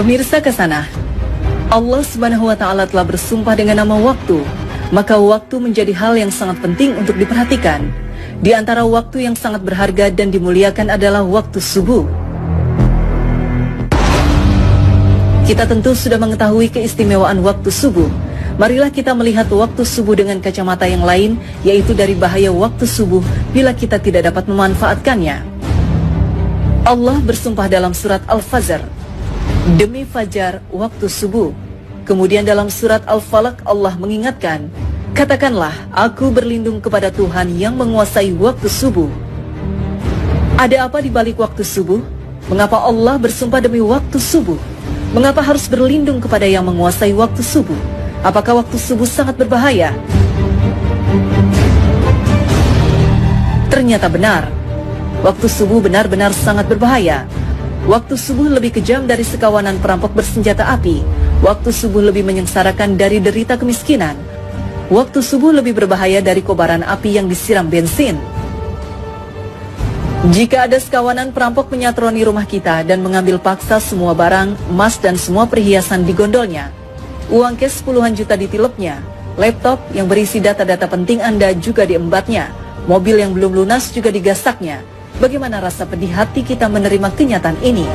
Pemirsa Kasana, Allah Subhanahu wa Ta'ala telah bersumpah dengan nama waktu, maka waktu menjadi hal yang sangat penting untuk diperhatikan. Di antara waktu yang sangat berharga dan dimuliakan adalah waktu subuh. Kita tentu sudah mengetahui keistimewaan waktu subuh. Marilah kita melihat waktu subuh dengan kacamata yang lain, yaitu dari bahaya waktu subuh bila kita tidak dapat memanfaatkannya. Allah bersumpah dalam surat Al-Fajr, demi fajar waktu subuh. Kemudian dalam surat Al-Falaq Allah mengingatkan, katakanlah aku berlindung kepada Tuhan yang menguasai waktu subuh. Ada apa di balik waktu subuh? Mengapa Allah bersumpah demi waktu subuh? Mengapa harus berlindung kepada yang menguasai waktu subuh? Apakah waktu subuh sangat berbahaya? Ternyata benar. Waktu subuh benar-benar sangat berbahaya. Waktu subuh lebih kejam dari sekawanan perampok bersenjata api. Waktu subuh lebih menyengsarakan dari derita kemiskinan. Waktu subuh lebih berbahaya dari kobaran api yang disiram bensin. Jika ada sekawanan perampok menyatroni rumah kita dan mengambil paksa semua barang, emas dan semua perhiasan di gondolnya, uang cash puluhan juta ditilepnya, laptop yang berisi data-data penting Anda juga diembatnya, mobil yang belum lunas juga digasaknya. Bagaimana rasa pedih hati kita menerima kenyataan ini?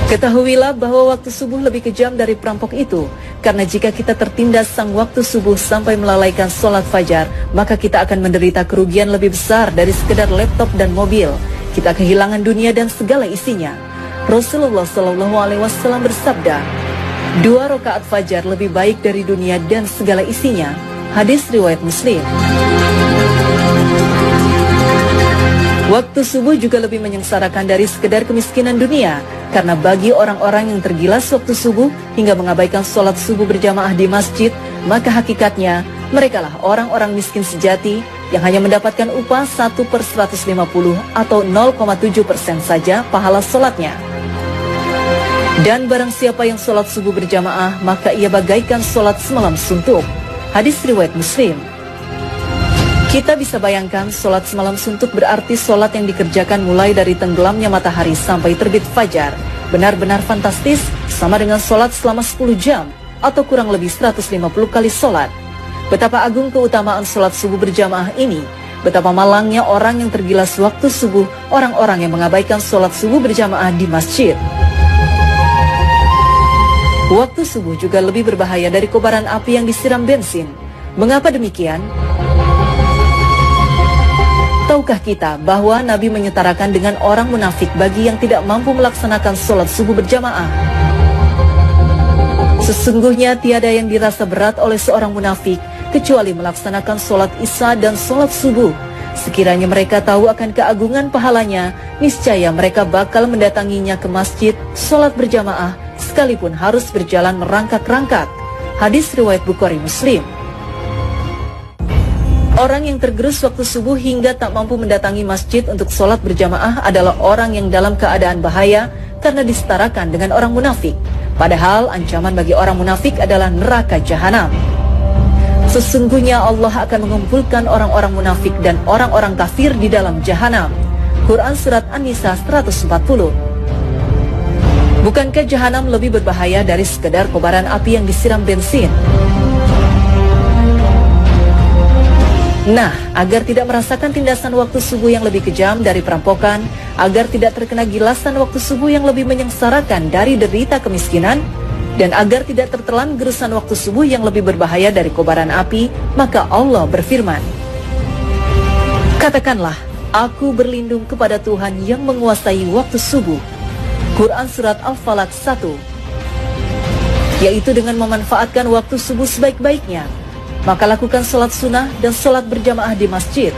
Ketahuilah bahwa waktu subuh lebih kejam dari perampok itu, karena jika kita tertindas sang waktu subuh sampai melalaikan sholat fajar, maka kita akan menderita kerugian lebih besar dari sekedar laptop dan mobil. Kita kehilangan dunia dan segala isinya. Rasulullah SAW bersabda, 2 rakaat fajar lebih baik dari dunia dan segala isinya. Hadis riwayat Muslim. Waktu subuh juga lebih menyengsarakan dari sekedar kemiskinan dunia, karena bagi orang-orang yang tergilas waktu subuh hingga mengabaikan sholat subuh berjamaah di masjid, maka hakikatnya merekalah orang-orang miskin sejati yang hanya mendapatkan upah 1/150 atau 0,7% saja pahala sholatnya. Dan barang siapa yang sholat subuh berjamaah, maka ia bagaikan sholat semalam suntuk. Hadis riwayat Muslim. Kita bisa bayangkan sholat semalam suntuk berarti sholat yang dikerjakan mulai dari tenggelamnya matahari sampai terbit fajar. Benar-benar fantastis, sama dengan sholat selama 10 jam atau kurang lebih 150 kali sholat. Betapa agung keutamaan sholat subuh berjamaah ini. Betapa malangnya orang yang tergilas waktu subuh, orang-orang yang mengabaikan sholat subuh berjamaah di masjid. Waktu subuh juga lebih berbahaya dari kobaran api yang disiram bensin. Mengapa demikian? Tahukah kita bahwa Nabi menyetarakan dengan orang munafik bagi yang tidak mampu melaksanakan sholat subuh berjamaah? Sesungguhnya tiada yang dirasa berat oleh seorang munafik kecuali melaksanakan sholat isya dan sholat subuh. Sekiranya mereka tahu akan keagungan pahalanya, niscaya mereka bakal mendatanginya ke masjid, sholat berjamaah, sekalipun harus berjalan merangkak-rangkak. Hadis riwayat Bukhari Muslim. Orang yang tergerus waktu subuh hingga tak mampu mendatangi masjid untuk sholat berjamaah adalah orang yang dalam keadaan bahaya karena disetarakan dengan orang munafik. Padahal ancaman bagi orang munafik adalah neraka jahanam. Sesungguhnya Allah akan mengumpulkan orang-orang munafik dan orang-orang kafir di dalam jahanam. Quran Surat An-Nisa 140. Bukankah jahanam lebih berbahaya dari sekedar kobaran api yang disiram bensin? Nah, agar tidak merasakan tindasan waktu subuh yang lebih kejam dari perampokan, agar tidak terkena gilasan waktu subuh yang lebih menyengsarakan dari derita kemiskinan, dan agar tidak tertelan gerusan waktu subuh yang lebih berbahaya dari kobaran api, maka Allah berfirman, katakanlah, aku berlindung kepada Tuhan yang menguasai waktu subuh. Quran Surat Al-Falaq 1. Yaitu dengan memanfaatkan waktu subuh sebaik-baiknya, maka lakukan sholat sunnah dan sholat berjamaah di masjid.